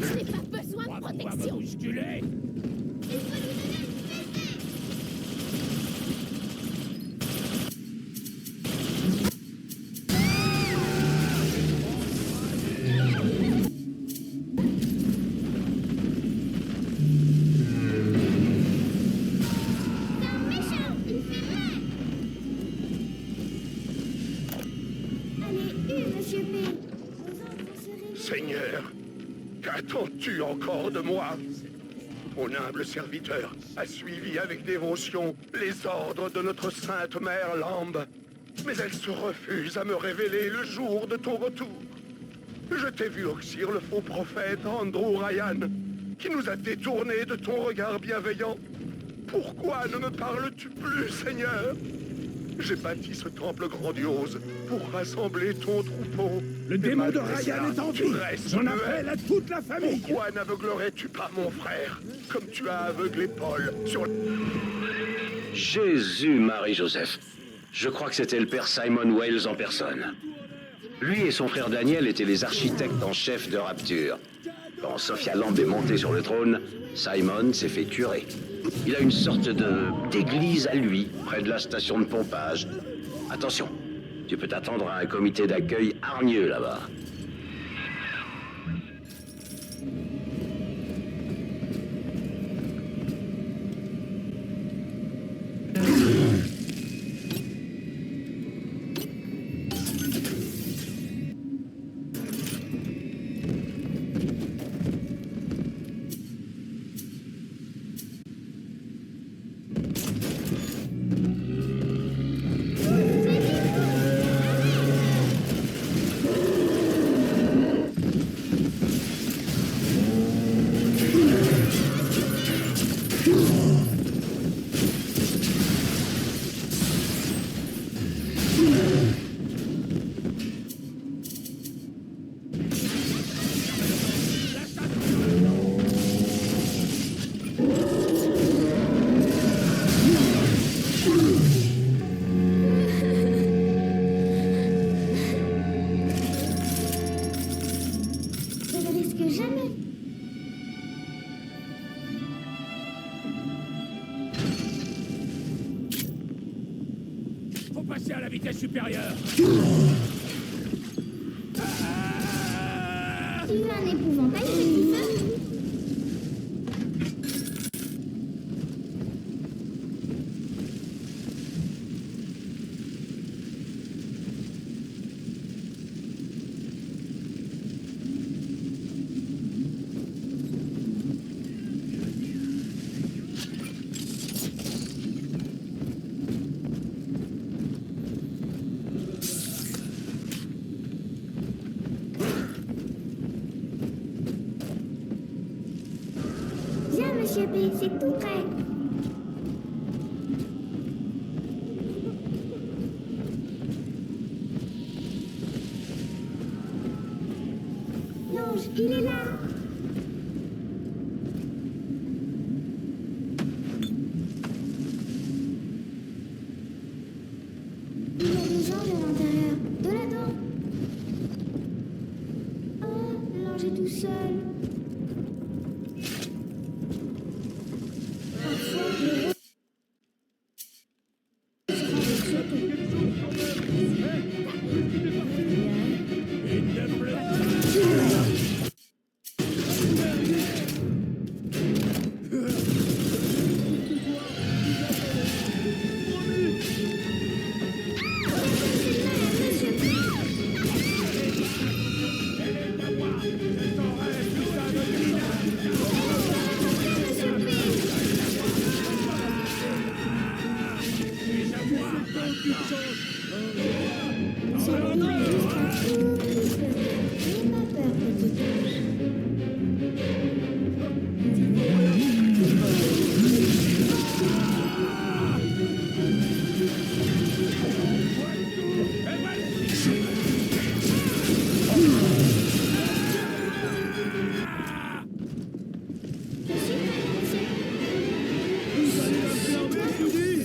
Je n'ai pas besoin de protection. Bousculer. Il faut lui donner une fessée. C'est un méchant. Il fait mal. Allez, monsieur P. Vos ordres se réveillent. Seigneur, qu'attends-tu encore de moi? Mon humble serviteur a suivi avec dévotion les ordres de notre sainte mère Lambe, mais elle se refuse à me révéler le jour de ton retour. Je t'ai vu oxyre le faux prophète Andrew Ryan, qui nous a détournés de ton regard bienveillant. Pourquoi ne me parles-tu plus, Seigneur? J'ai bâti ce temple grandiose pour rassembler ton troupeau. Le Mais démon de malgré Ryan cela, est en tu vie. restes J'en muet. appelle à toute la famille. Pourquoi n'aveuglerais-tu pas mon frère, comme tu as aveuglé Paul sur... Jésus, Marie-Joseph. Je crois que c'était le père Simon Wales en personne. Lui et son frère Daniel étaient les architectes en chef de Rapture. Quand Sophia Lamb est montée sur le trône, Simon s'est fait tuer. Il a une sorte d'église à lui, près de la station de pompage. Attention, tu peux t'attendre à un comité d'accueil hargneux là-bas. Je ne risque jamais. Faut passer à la vitesse supérieure. Tu veux un épouvantail, petit feu? Viens, monsieur P, c'est tout prêt. L'ange, il est là. Il y a des gens à l'intérieur. De là-dedans. Oh, l'ange est tout seul. Parfois, le Il ne pleut pas.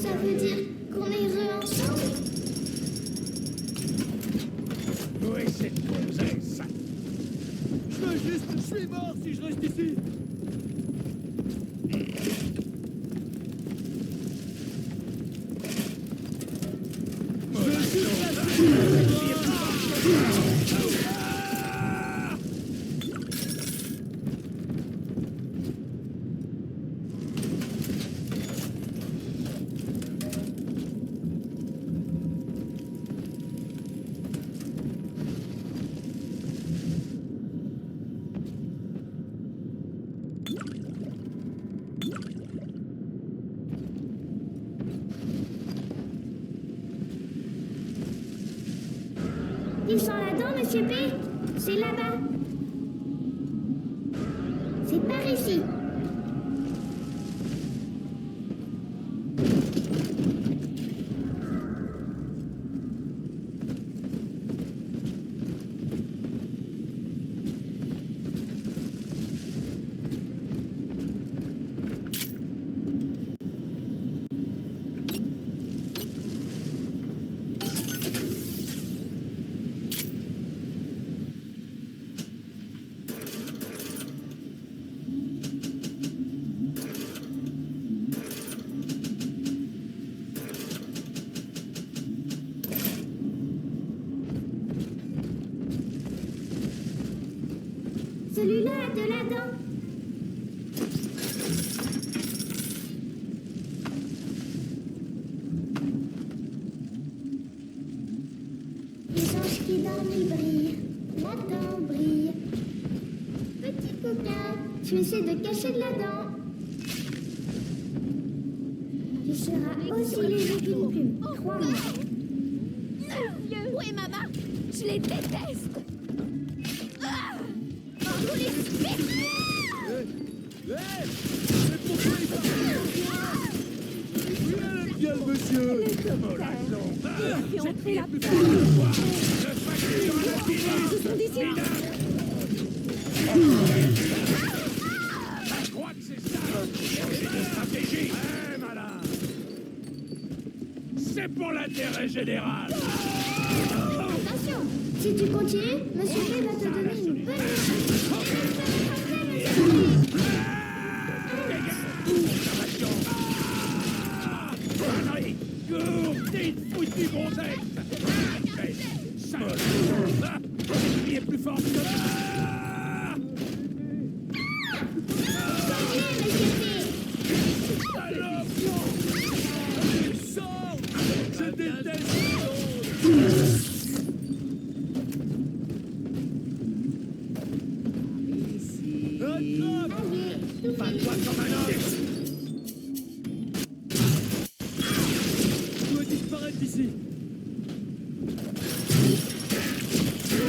Ça veut dire qu'on est heureux ensemble? Où est cette gonzesse? Je veux juste Je suis mort si je reste ici. Ils sont là-dedans, monsieur P. C'est là-bas. C'est par ici. Celui-là a de la dent. Les anges qui dorment, ils brillent. La dent brille. Petit coquin, tu essaies de cacher de la dent. Tu seras aussi léger qu'une plume. Crois-moi. Où est maman? Je les déteste! Ah! Vous les spectres! C'est pour toi, il parle. Bien le monsieur. Qui ont pris la Le facture à la Ce sont des Mina. Je crois que c'est ça. Changer de stratégie. Eh, malin. C'est pour l'intérêt général. Attention, si tu continues, monsieur P va te donner une bonne Connerie. Gourdine, foutue gonzesse. Salope. Il est plus fort que ça. Sors. Je déteste. Pas-toi comme un homme. Tu dois disparaître d'ici.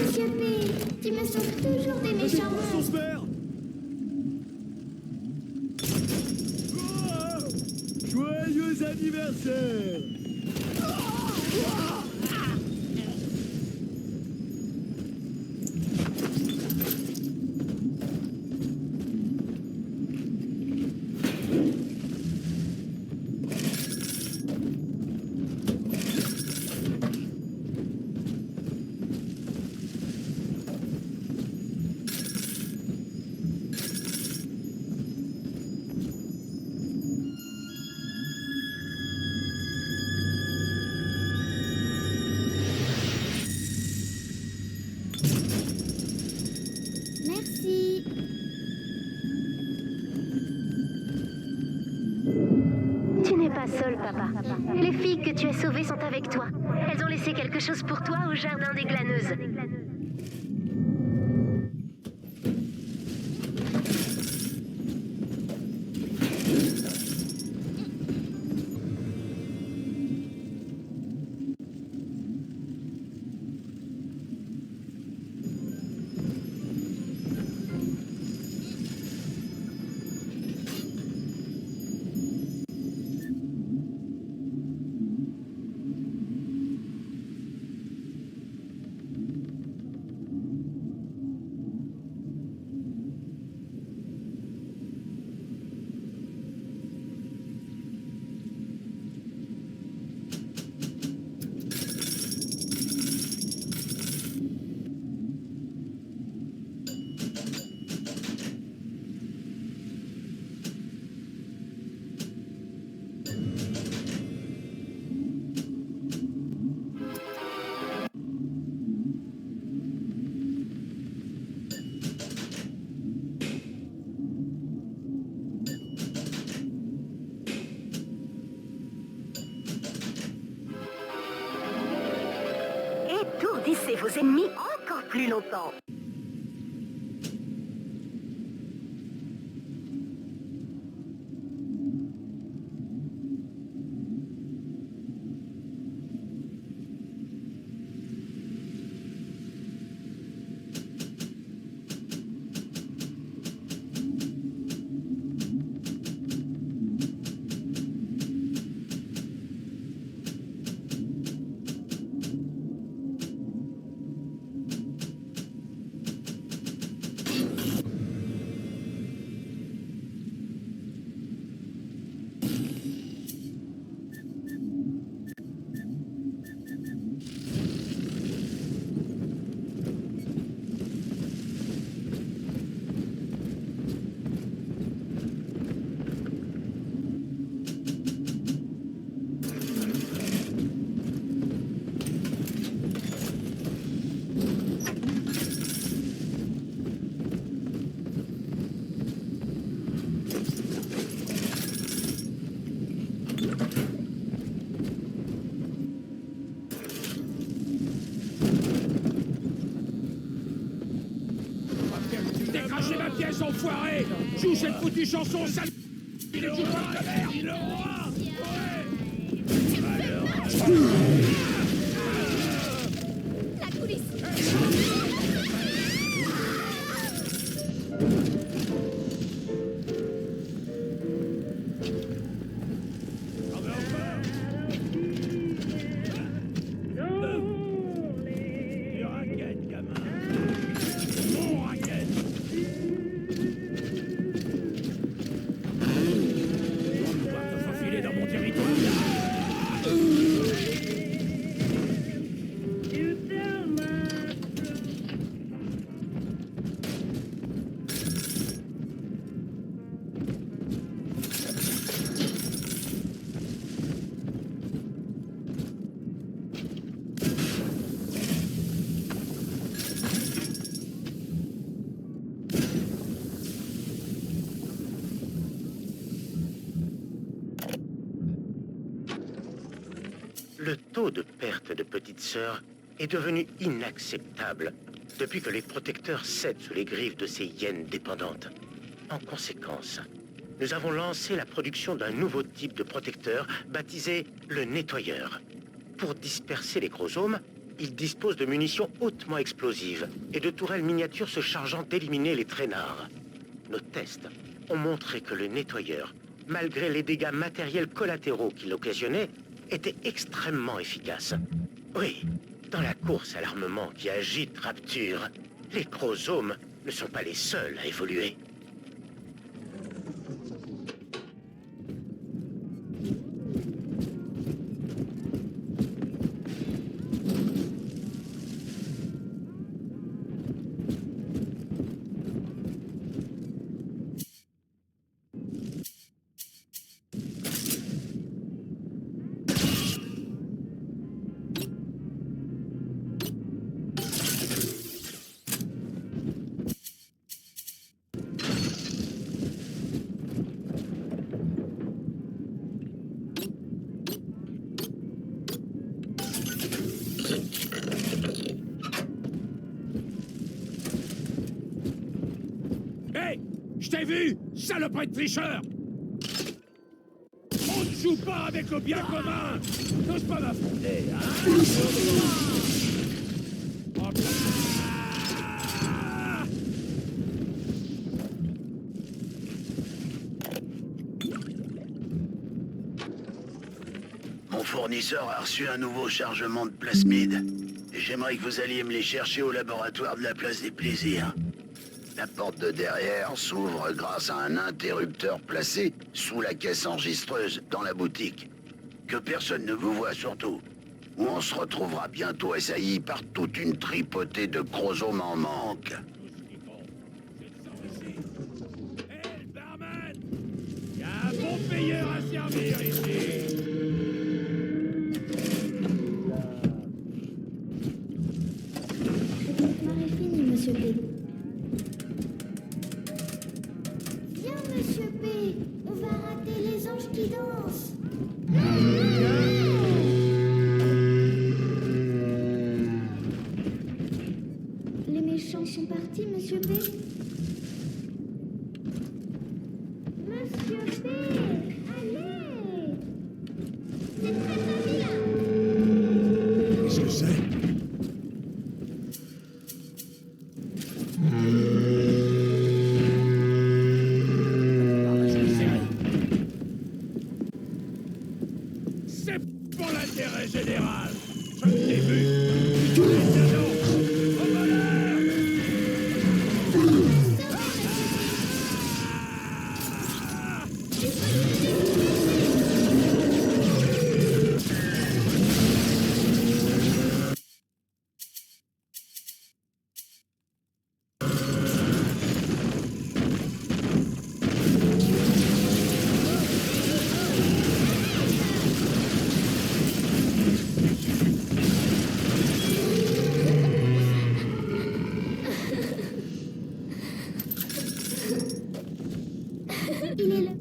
Monsieur P, tu me sauves toujours des méchants Son monstres. père. Oh, joyeux anniversaire. Merci. Tu n'es pas seul, papa. Les filles que tu as sauvées sont avec toi. Elles ont laissé quelque chose pour toi au jardin des glaneuses. laisser vos ennemis encore plus longtemps. Décrachez ma pièce, enfoiré! Joue cette foutue chanson, sale... Il est toujours pas de merde! Le roi! La coulisse. Le taux de perte de petite sœur est devenu inacceptable depuis que les protecteurs cèdent sous les griffes de ces hyènes dépendantes. En conséquence, nous avons lancé la production d'un nouveau type de protecteur baptisé le nettoyeur. Pour disperser les chromosomes, il dispose de munitions hautement explosives et de tourelles miniatures se chargeant d'éliminer les traînards. Nos tests ont montré que le nettoyeur, malgré les dégâts matériels collatéraux qu'il occasionnait, était extrêmement efficace. Oui, dans la course à l'armement qui agite Rapture, les chromosomes ne sont pas les seuls à évoluer. Hé! Je t'ai vu, saloperie de tricheur! On ne joue pas avec le bien commun! N'ose pas m'affronter, hein? Ah! Mon fournisseur a reçu un nouveau chargement de plasmides. Et j'aimerais que vous alliez me les chercher au laboratoire de la Place des Plaisirs. La porte de derrière s'ouvre grâce à un interrupteur placé sous la caisse enregistreuse dans la boutique. Que personne ne vous voit surtout. Ou on se retrouvera bientôt assailli par toute une tripotée de chromosomes en manque. Hé, le barman! Y a un bon payeur à servir ici! Le cauchemar est fini, Monsieur P. Viens, Monsieur P. On va rater les anges qui dansent. Monsieur P. Monsieur P. Allez. C'est très très bien. Qu'est-ce que c'est? C'est pour l'intérêt général. Je l'ai vu. Tous les canons. Au voleur. Il est là.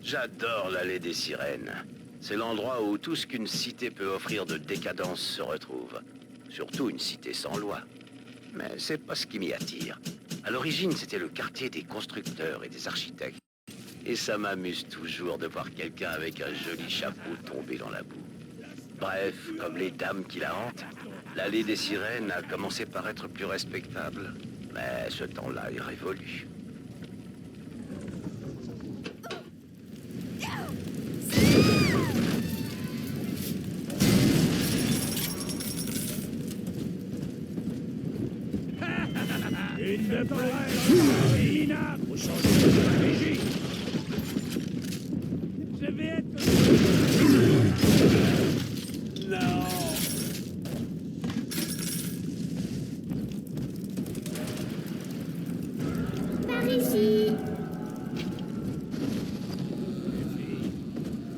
J'adore l'allée des sirènes. C'est l'endroit où tout ce qu'une cité peut offrir de décadence se retrouve. Surtout une cité sans loi. Mais c'est pas ce qui m'y attire. À l'origine, c'était le quartier des constructeurs et des architectes. Et ça m'amuse toujours de voir quelqu'un avec un joli chapeau tomber dans la boue. Bref, comme les dames qui la hantent, l'allée des sirènes a commencé par être plus respectable. Mais ce temps-là est révolu. Une de près, Lina, pour changer de stratégie. Je vais être... Non. Par ici.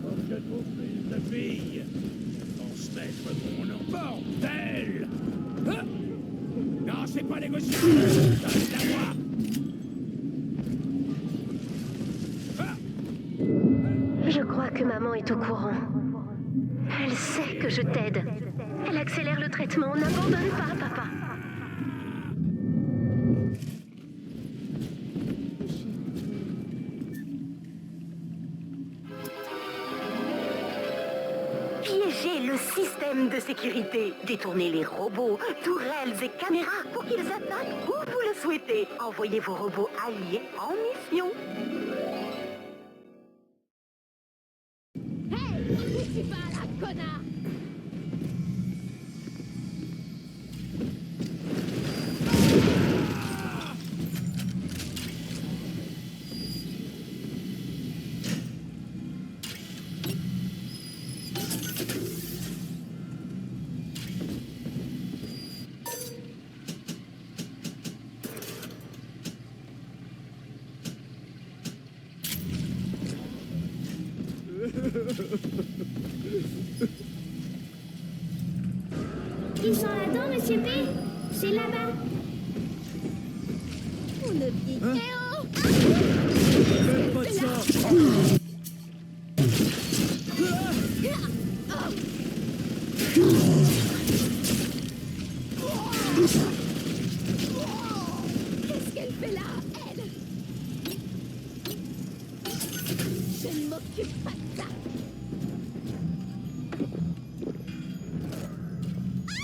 Comme je trouve plus de filles. Transmettre mon nom. Bordel. Hein? Non, c'est pas négociable. Donne-la moi. Je crois que maman est au courant. Elle sait que je t'aide. Elle accélère le traitement. N'abandonne pas, papa. Piéger le système de sécurité, détourner les robots, tourelles et caméras pour qu'ils attaquent où vous le souhaitez. Envoyez vos robots alliés en mission. Hey, où tu vas là, connard? Ils sont là-dedans, Monsieur P. C'est là-bas. On ne vit Théo. Faites pas de ça. Qu'est-ce qu'elle fait là, elle? Je ne m'occupe pas de ça. Ah!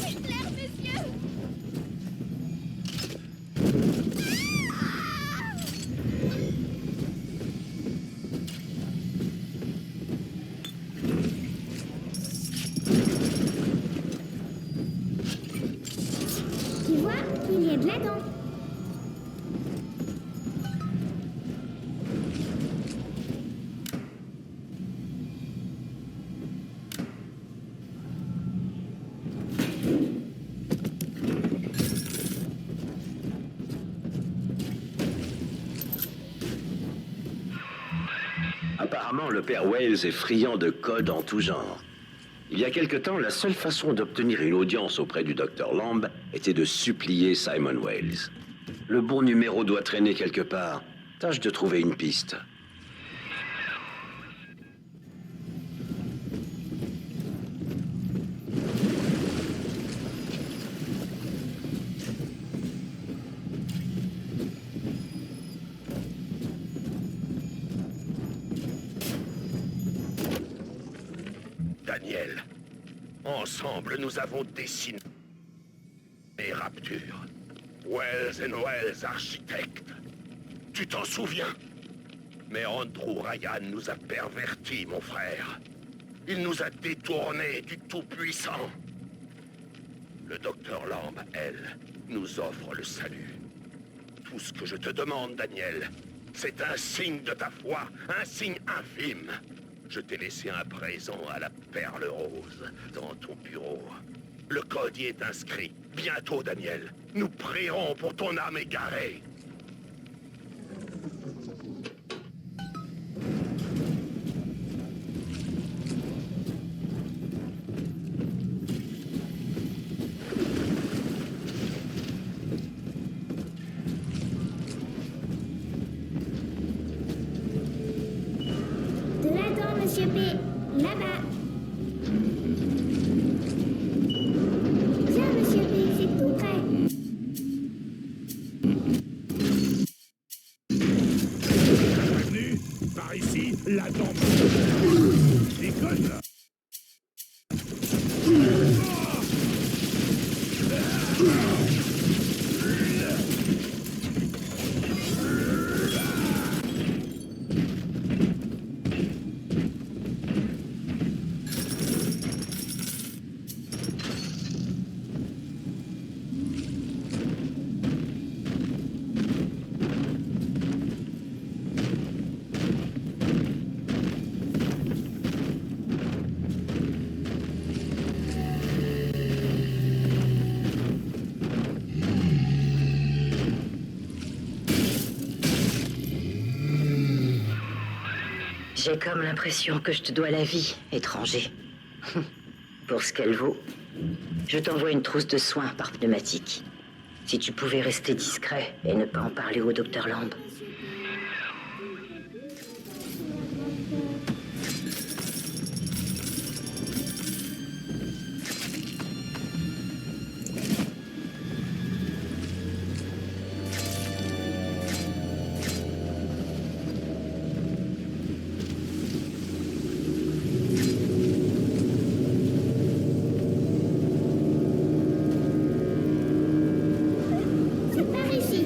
Hitler, mes yeux! Tu vois, il y a de la dent. Apparemment, le père Wales est friand de codes en tout genre. Il y a quelque temps, la seule façon d'obtenir une audience auprès du docteur Lamb était de supplier Simon Wales. Le bon numéro doit traîner quelque part. Tâche de trouver une piste. Daniel, ensemble, nous avons dessiné Rapture. Wells and Wells, architecte. Tu t'en souviens? Mais Andrew Ryan nous a pervertis, mon frère. Il nous a détournés du Tout-Puissant. Le docteur Lamb, elle, nous offre le salut. Tout ce que je te demande, Daniel, c'est un signe de ta foi, un signe infime. Je t'ai laissé un présent à la perle rose dans ton bureau. Le code y est inscrit. Bientôt, Daniel, nous prierons pour ton âme égarée. De là-dedans, monsieur P. Là-bas. Viens, monsieur P, c'est tout près. Bienvenue, par ici, la dent. Déconne là. J'ai comme l'impression que je te dois la vie, étranger. Pour ce qu'elle vaut, je t'envoie une trousse de soins par pneumatique. Si tu pouvais rester discret et ne pas en parler au docteur Lamb. C'est par ici.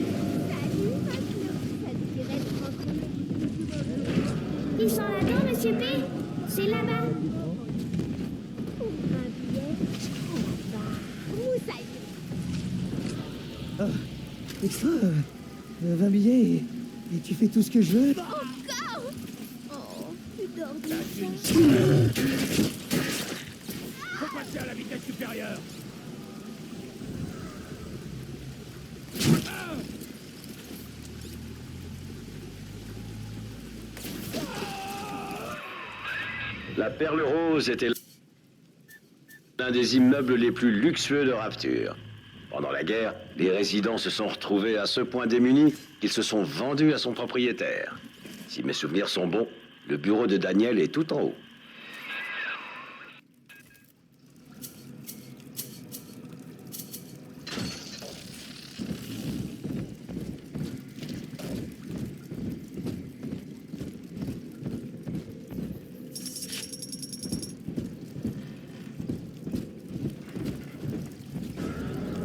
Ils sont là-dedans, monsieur P. C'est là-bas. Extra, 20 billets et tu fais tout ce que je veux. Encore. Oh, tu dors La bien. thune. Faut passer à la vitesse supérieure. La Perle Rose était l'un des immeubles les plus luxueux de Rapture. Pendant la guerre, les résidents se sont retrouvés à ce point démunis qu'ils se sont vendus à son propriétaire. Si mes souvenirs sont bons, le bureau de Daniel est tout en haut.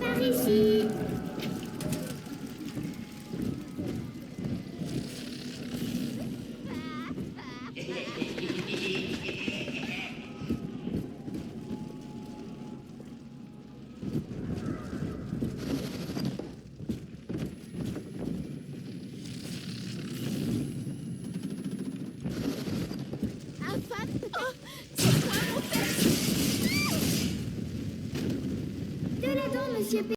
Par ici. Infâme. Oh, c'est quoi mon père? De là-dedans, monsieur P.